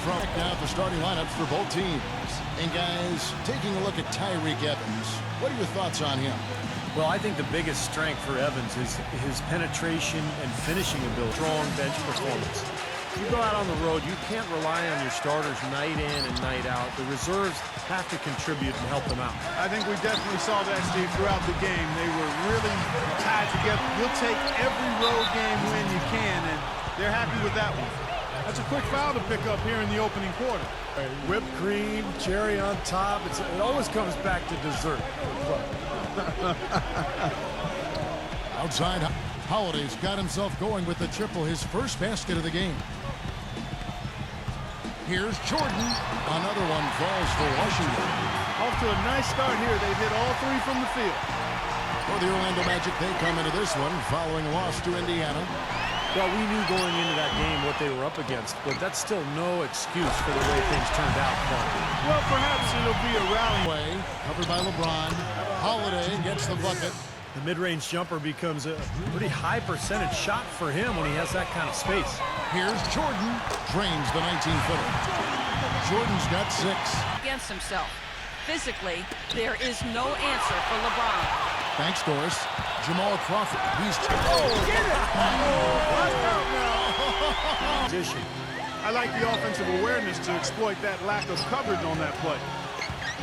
from now the starting lineups for both teams. And guys, taking a look at Tyreek Evans, what are your thoughts on him? Well, I think the biggest strength for Evans is his penetration and finishing ability. Strong bench performance. You go out on the road, you can't rely on your starters night in and night out. The reserves have to contribute and help them out. I think we definitely saw that, Steve, throughout the game. They were really tied together. You'll take every road game win you can, and they're happy with that one. That's a quick foul to pick up here in the opening quarter. Whipped cream, cherry on top. It always comes back to dessert. Outside, Holiday's got himself going with the triple, his first basket of the game. Here's Jordan. Another one falls for Washington. Off to a nice start here. They've hit all three from the field. For the Orlando Magic, they come into this one following a loss to Indiana. Well, we knew going into that game what they were up against, but that's still no excuse for the way things turned out. Well, perhaps it'll be a rally. Covered by LeBron. Holiday gets the bucket. The mid-range jumper becomes a pretty high percentage shot for him when he has that kind of space. Here's Jordan. Drains the 19-footer. Jordan's got 6. Against himself. Physically, there is no answer for LeBron. Thanks, Doris. Jamal Crawford. He's... Get it! Position. I like the offensive awareness to exploit that lack of coverage on that play.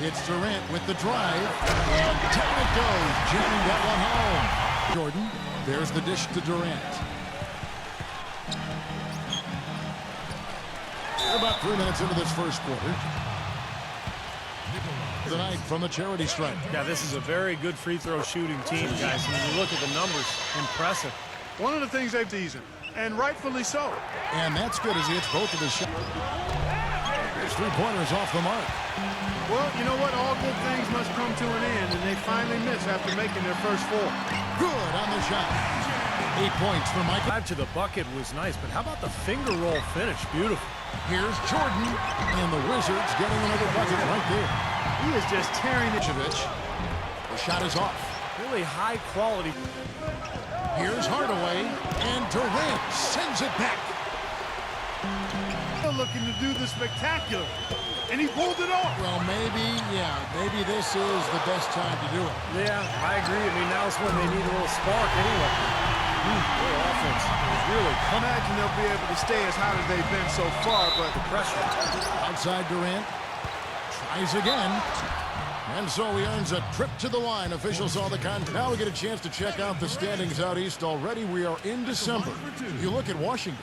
It's Durant with the drive. And down it goes. Jamming that one home. Jordan. There's the dish to Durant. We're about 3 minutes into this first quarter. Tonight from the charity stripe. Yeah, this is a very good free throw shooting team, guys. And when you look at the numbers, impressive. One of the things they've seasoned, and rightfully so. And that's good as he hits both of his shots. His 3-pointers off the mark. Well, you know what? All good things must come to an end, and they finally miss after making their first 4. Good on the shot. 8 points for Michael. Drive to the bucket was nice, but how about the finger roll finish? Beautiful. Here's Jordan, and the Wizards getting another bucket right there. He is just tearing it. The shot is off. Really high quality. Here's Hardaway, and Durant sends it back. They're looking to do the spectacular, and he pulled it off. Well, maybe this is the best time to do it. Yeah, I agree. I mean, now's when they need a little spark anyway. Their offense is really I imagine they'll be able to stay as hot as they've been so far, but the pressure. Outside Durant. Tries again. And so he earns a trip to the line. Officials saw the contract. Now we get a chance to check out the standings out east already. We are in December. You look at Washington.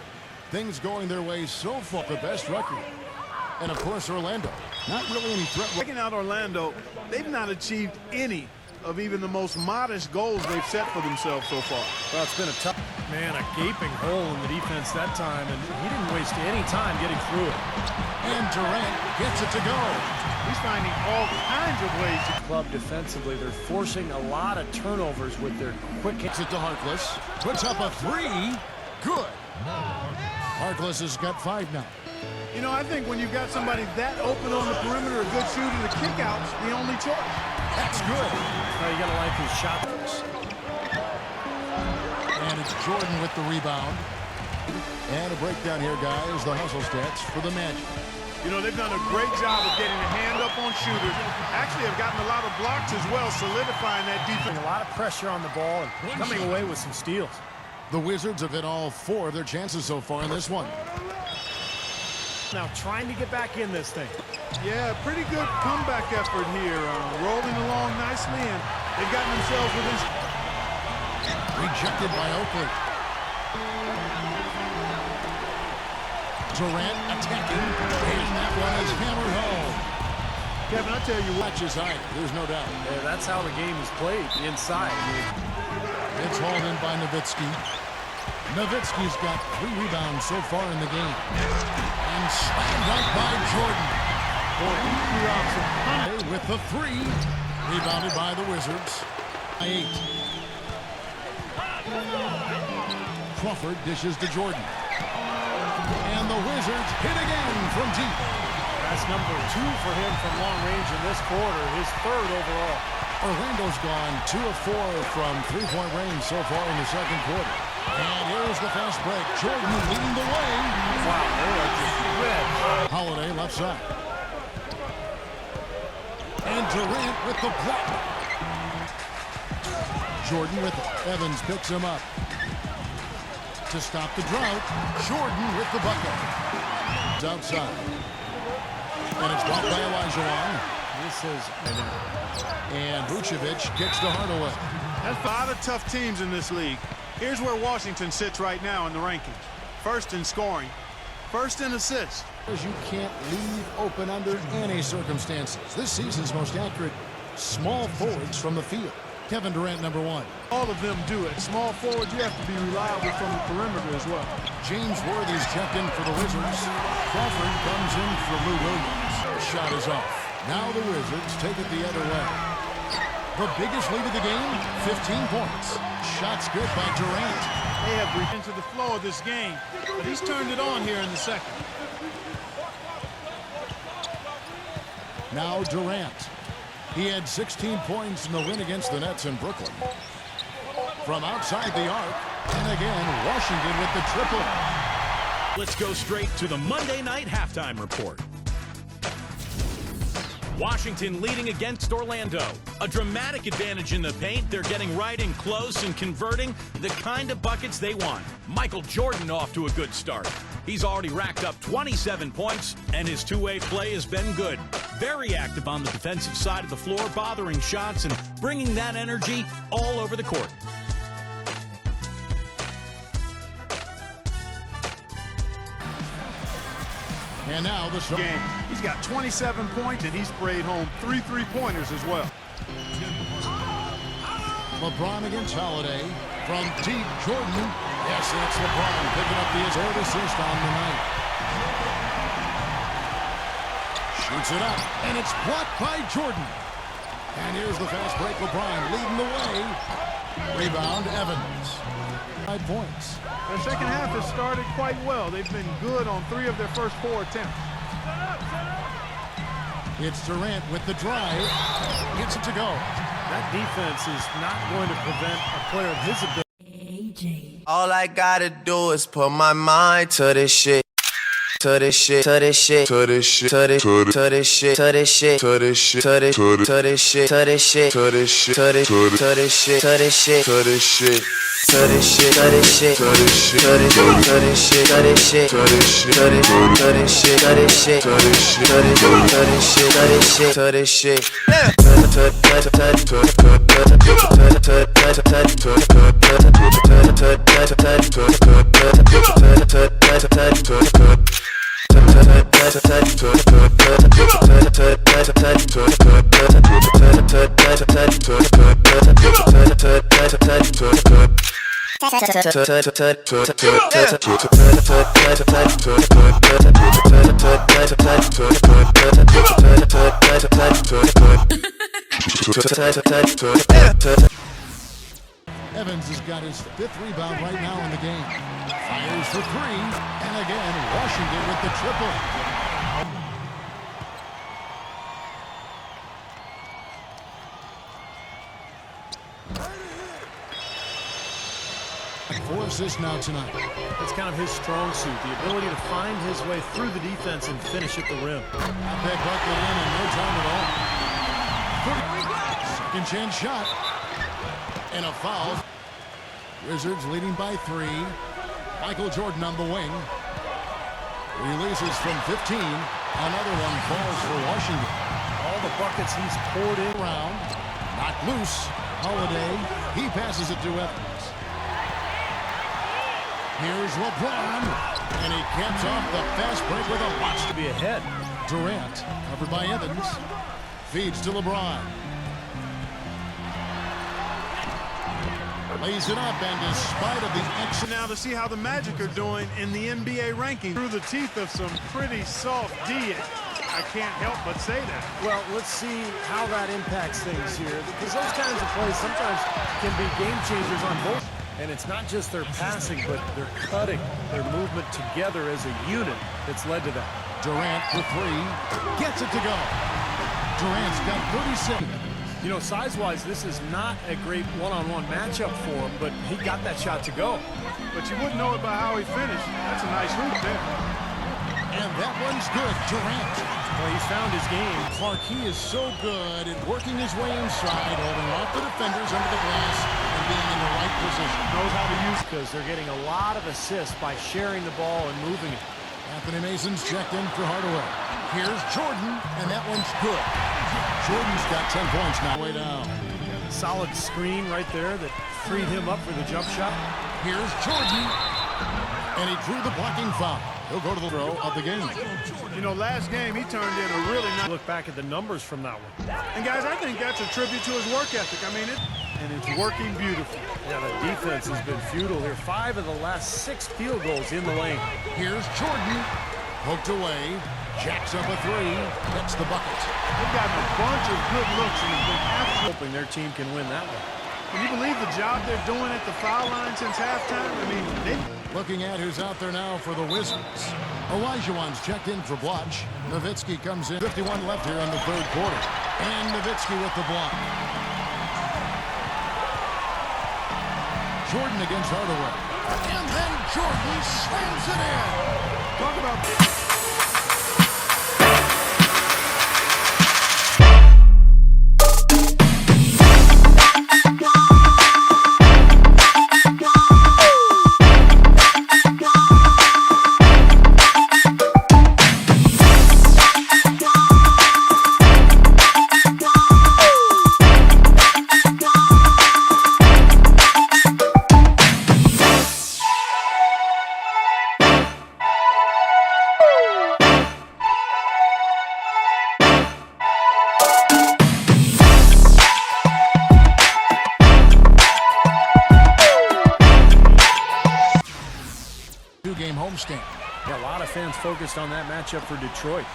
Things going their way so far. The best record. And, of course, Orlando. Not really any threat. Checking out Orlando, they've not achieved any of even the most modest goals they've set for themselves so far. Well, it's been a tough... Man, a gaping hole in the defense that time, and he didn't waste any time getting through it. And Durant gets it to go. He's finding all kinds of ways to club defensively. They're forcing a lot of turnovers with their quick hits. It to Harkless. Puts up a 3. Good. Harkless has got 5 now. You know, I think when you've got somebody that open on the perimeter, a good shooter, the kick-out's the only choice. That's good. Well, you got to like his shot. And it's Jordan with the rebound. And a breakdown here, guys. The hustle stats for the Magic. You know, they've done a great job of getting a hand up on shooters. Actually, have gotten a lot of blocks as well, solidifying that defense. A lot of pressure on the ball and coming away with some steals. The Wizards have hit all 4 of their chances so far in this one. Now trying to get back in this thing. Yeah, pretty good comeback effort here. Rolling along nicely, and they've gotten themselves within. Rejected by Oakley. Durant attacking, and that one is hammered home. Kevin, I tell you what. Watch his height, there's no doubt. Yeah, that's how the game is played, inside. It's hauled in by Nowitzki. Nowitzki's got 3 rebounds so far in the game. And slammed up by Jordan. Boy, he threw out some with the 3. Rebounded by the Wizards. 8. Crawford dishes to Jordan. And the Wizards hit again from deep. That's number 2 for him from long range in this quarter, his 3rd overall. Orlando's gone 2 of 4 from 3-point range so far in the second quarter. And here's the fast break. Jordan leading the way. Wow, they are just red. Holiday outside. And Durant with the block. Jordan with it. Evans picks him up. To stop the drought, Jordan with the bucket. It's outside. And it's blocked by Elijah Long. This is... And Vucevic kicks the Hardaway. That's a lot of tough teams in this league. Here's where Washington sits right now in the rankings. First in scoring, first in assists. You can't leave open under any circumstances. This season's most accurate small forwards from the field. Kevin Durant, number 1. All of them do it. Small forwards, you have to be reliable from the perimeter as well. James Worthy's checked in for the Wizards. Crawford comes in for Lou Williams. The shot is off. Now the Wizards take it the other way. The biggest lead of the game, 15 points. Shots good by Durant. They have reached into the flow of this game, but he's turned it on here in the second. Now Durant. He had 16 points in the win against the Nets in Brooklyn. From outside the arc, and again, Washington with the triple. Let's go straight to the Monday night halftime report. Washington leading against Orlando. A dramatic advantage in the paint. They're getting right in close and converting the kind of buckets they want. Michael Jordan off to a good start. He's already racked up 27 points, and his two-way play has been good. Very active on the defensive side of the floor, bothering shots and bringing that energy all over the court. And now the game. He's got 27 points, and he's sprayed home 3 3-pointers as well. LeBron against Holiday. From deep, Jordan. Yes, that's LeBron picking up the third assist on the night. Shoots it up, and it's blocked by Jordan. And here's the fast break. LeBron leading the way. Rebound, Evans. 5 points. Their second half has started quite well. They've been good on 3 of their first 4 attempts. It's Durant with the drive. Gets it to go. That defense is not going to prevent a player of his ability. All I gotta do is put my mind to this shit. To this shit, to this shit, to this shit, to this shit, to this shit, to this shit, to this shit, to this shit, to this shit, to this shit, to this shit, to this shit, to this shit, to this shit. To this shit, to this shit, to this shit, to this shit, to this shit, to this shit, to this shit, to this shit, to this shit, to this shit, to this shit, to this shit, Evans has got his 5th rebound right now in the game. Fires for 3, and again, Washington with the triple. Four assists now tonight. That's kind of his strong suit, the ability to find his way through the defense and finish at the rim. Not that bucket in no time at all. Second chance shot. And a foul. Wizards leading by 3. Michael Jordan on the wing. Releases from 15. Another one falls for Washington. All the buckets he's poured in. Around. Knocked loose. Holiday. He passes it to Evans. Here's LeBron. And he caps off the fast break with a watch To be ahead. Durant, covered by Evans. Feeds to LeBron. Lays it up, and despite of the exit. Now to see how the Magic are doing in the NBA ranking through the teeth of some pretty soft D. I can't help but say that. Well, let's see how that impacts things here, because those kinds of plays sometimes can be game changers on both. And it's not just their passing, but their cutting, their movement together as a unit that's led to that. Durant for 3. Gets it to go. Durant's got 37. You know, size-wise, this is not a great one-on-one matchup for him, but he got that shot to go. But you wouldn't know it by how he finished. That's a nice hoop there. And that one's good. Durant. Well, he's found his game. Clark, he is so good at working his way inside, holding off the defenders under the glass, and being in the right position. Knows how to use because they're getting a lot of assists by sharing the ball and moving it. Anthony Mason's checked in for Hardaway. Here's Jordan, and that one's good. Jordan's got 10 points now. Way down. Solid screen right there that freed him up for the jump shot. Here's Jordan, and he drew the blocking foul. He'll go to the throw of the game. You know, last game he turned in a really nice. Look back at the numbers from that one. And guys, I think that's a tribute to his work ethic. I mean, it's working beautifully. Yeah, the defense has been futile here. 5 of the last 6 field goals in the lane. Here's Jordan, poked away, jacks up a 3, hits the bucket. They've gotten a bunch of good looks and have been absolutely. Hoping their team can win that one. Can you believe the job they're doing at the foul line since halftime? I mean, they. Looking at who's out there now for the Wizards. Olajuwon's checked in for Blotch. Nowitzki comes in. 51 left here in the third quarter. And Nowitzki with the block. Jordan against Hardaway. And then Jordan slams it in. Talk about. Two-game homestand. Yeah, a lot of fans focused on that matchup for Detroit.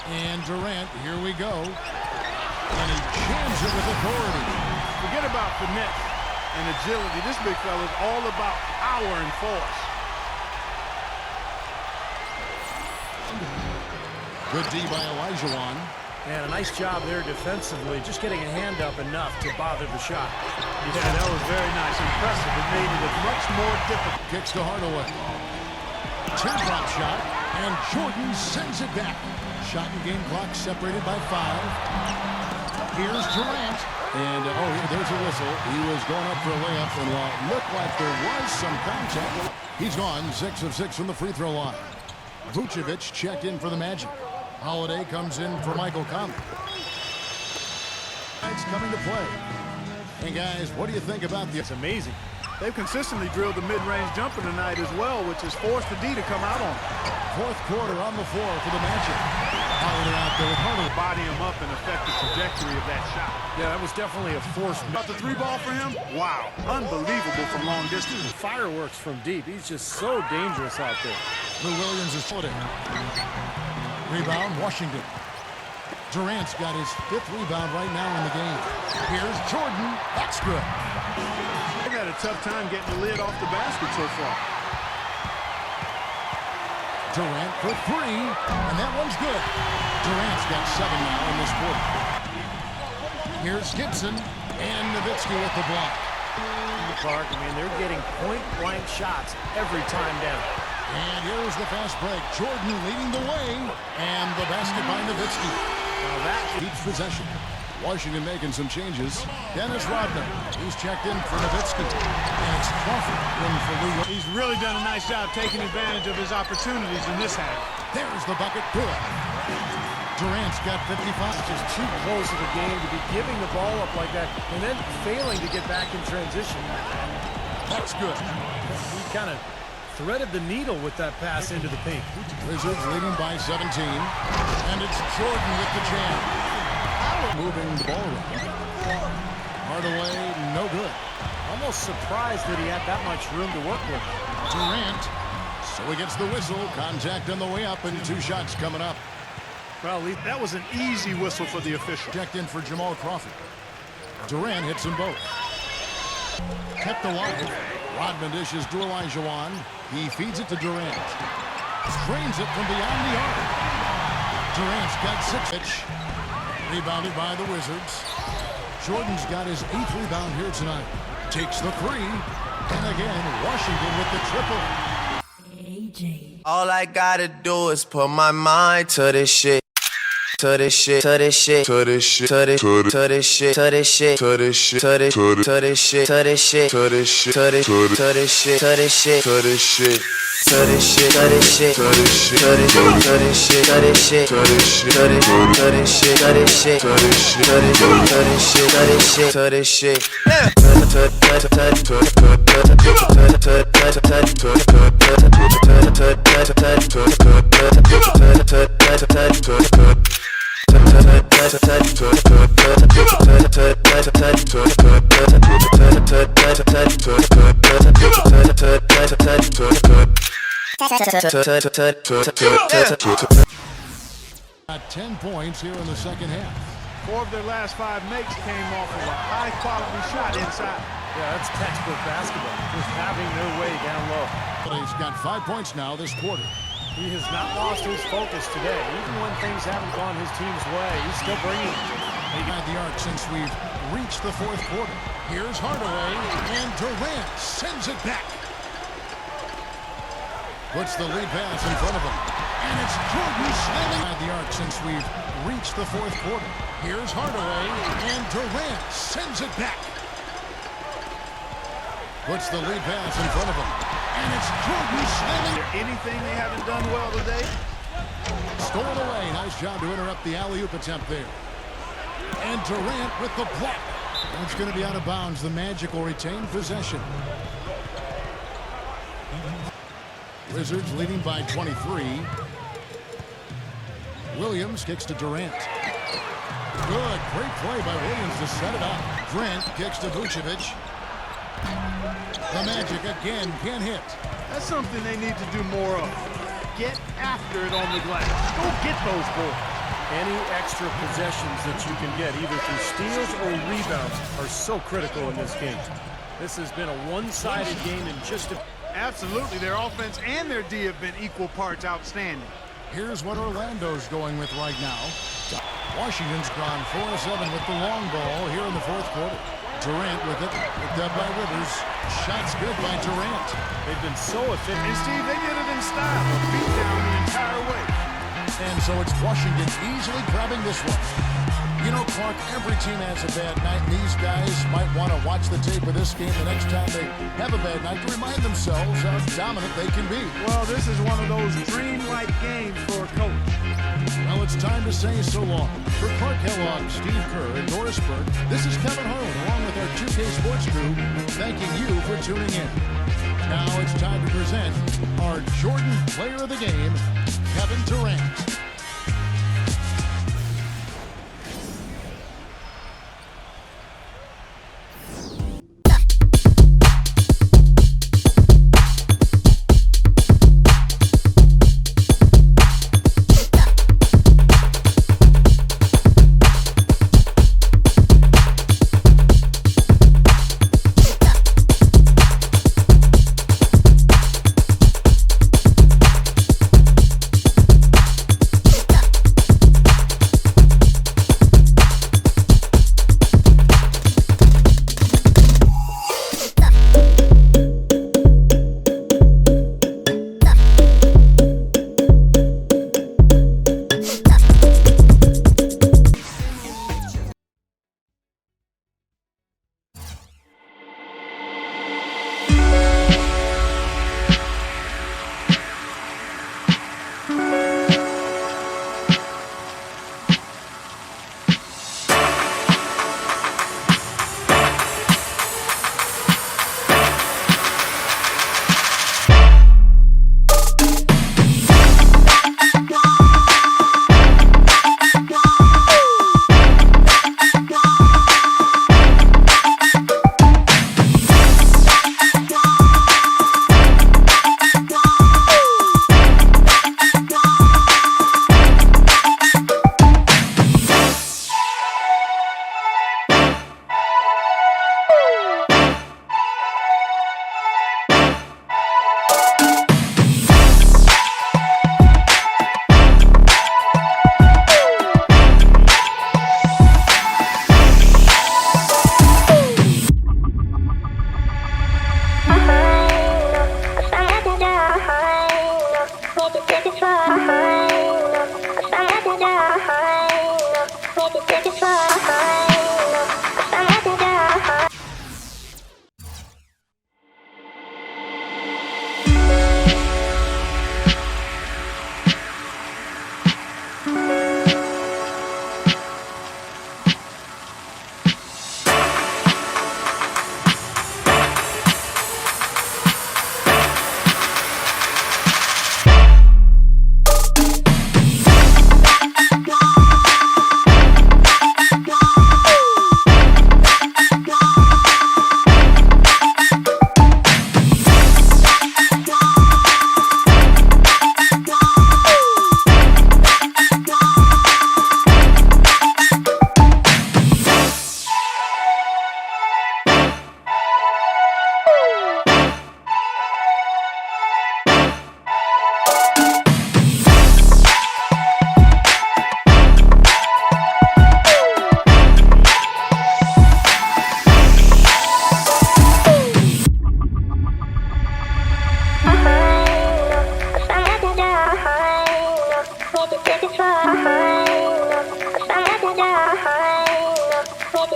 And Durant, here we go. And he jams it with authority. Forget about finesse and agility. This big fella is all about power and force. Good D by Olajuwon. And a nice job there defensively, just getting a hand up enough to bother the shot. Yeah, that was very nice. Impressive. It made it much more difficult. Kicks to Hardaway. Teardrop shot, and Jordan sends it back. Shot and game clock separated by 5. Here's Durant. And, there's a whistle. He was going up for a layup, and while it looked like there was some contact, he's gone 6 of 6 from the free throw line. Vucevic checked in for the Magic. Holiday comes in for Michael Conley. It's coming to play. And, guys, what do you think about the... It's amazing. They've consistently drilled the mid-range jumper tonight as well, which has forced the D to come out on them. Fourth quarter on the floor for the Magic. Holiday out there with Hardaway. Body him up and affect the trajectory of that shot. Yeah, that was definitely a force. About the 3-ball for him? Wow. Unbelievable from long distance. Fireworks from deep. He's just so dangerous out there. Lou Williams is floating. Rebound, Washington. Durant's got his 5th rebound right now in the game. Here's Jordan. That's good. They've had a tough time getting the lid off the basket so far. Durant for 3, and that one's good. Durant's got 7 now in this quarter. Here's Gibson, and Nowitzki with the block. Clark, I mean, they're getting point-blank shots every time down. And here's the fast break. Jordan leading the way, and the basket by Nowitzki. Now that keeps possession. Washington making some changes. Dennis Rodman, he's checked in for Nowitzki. And it's Crawford in for Lou. He's really done a nice job taking advantage of his opportunities in this half. There's the bucket. Good. Durant's got 55. Just too close to the game to be giving the ball up like that and then failing to get back in transition. That's good. He kind of threaded the needle with that pass into the paint. Wizards leading by 17. And it's Jordan with the jam. Moving the ball around. Hardaway, no good. Almost surprised that he had that much room to work with. Durant. So he gets the whistle. Contact on the way up, and 2 shots coming up. Well, that was an easy whistle for the official. Checked in for Jamal Crawford. Durant hits them both. Kept alive. Rodman dishes to Olajuwon. He feeds it to Durant. Trains it from beyond the arc. Durant's got 6. Rebounded by the Wizards. Jordan's got his 8th rebound here tonight. Takes the 3. And again, Washington with the triple. I All I gotta do is put my mind to this shit. To this shit, to this shit, to this shit, to this shit, to this shit, to this shit, to this shit, to this shit, to this shit, to this shit, to this shit, to this shit, to this shit. To this shit, to this shit, to this shit, to this shit, to this shit, to this shit, to this shit, to this shit, to this shit, to this shit, to this shit, to this shit, to Got 10 points here in the second half. 4 of their last 5 makes came off of a high-quality shot inside. Yeah, that's textbook basketball. Just having their way down low. He's got 5 points now this quarter. He has not lost his focus today. Even when things haven't gone his team's way, he's still bringing it. They got the arc since we've reached the fourth quarter. Here's Hardaway, and Durant sends it back. Puts the lead pass in front of him. And it's Jordan slamming at the arc since we've reached the fourth quarter. Here's Hardaway, and Durant sends it back. Puts the lead pass in front of him. And it's Jordan slamming. Anything they haven't done well today? Stolen away. Nice job to interrupt the alley-oop attempt there. And Durant with the block. That's going to be out of bounds. The Magic will retain possession. Wizards leading by 23. Williams kicks to Durant. Good, great play by Williams to set it up. Durant kicks to Vucevic. The Magic again can't hit. That's something they need to do more of. Get after it on the glass. Go get those balls. Any extra possessions that you can get, either through steals or rebounds, are so critical in this game. This has been a one-sided game in just a... Absolutely, their offense and their D have been equal parts outstanding. Here's what Orlando's going with right now. Washington's gone 4-7 with the long ball here in the fourth quarter. Durant with it, picked up by Rivers. Shots good by Durant. They've been so efficient. And Steve, they did it in style, a beat down the entire way. And so it's Washington easily grabbing this one. You know, Clark, every team has a bad night, and these guys might want to watch the tape of this game the next time they have a bad night to remind themselves how dominant they can be. Well, this is one of those dreamlike games for a coach. Well, it's time to say so long. For Clark Kellogg, Steve Kerr, and Doris Burke, this is Kevin Harlan, along with our 2K Sports crew, thanking you for tuning in. Now it's time to present our Jordan Player of the Game, Kevin Durant.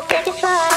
Take it far.